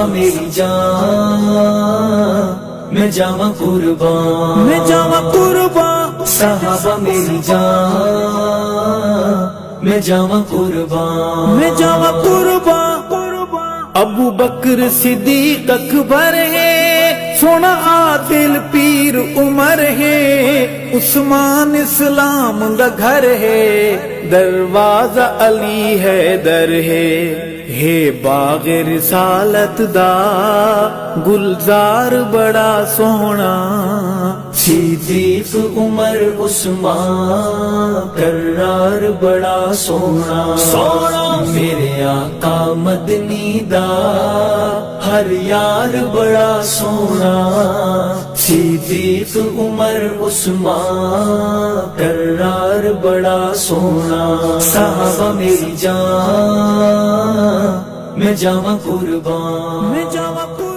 صحابہ میری جان میں جاواں قربان، میں جاواں قربان، صحابہ میری جان میں جاواں قربان، میں جاواں قربان۔ ابو بکر صدیق اکبر ہے، سونا عادل پیر عمر ہے، عثمان اسلام دا گھر ہے، دروازہ علی حیدر ہے باغ رسالت دا گلزار بڑا سونا، صدیق عمر عثمان کرار بڑا سونا، میرے آقا مدنی دا ہر یار بڑا سونا، صدیق عمر عثمان کرار بڑا سونا، صحابہ میری جان میں جاواں قربان، میں جاواں قربان۔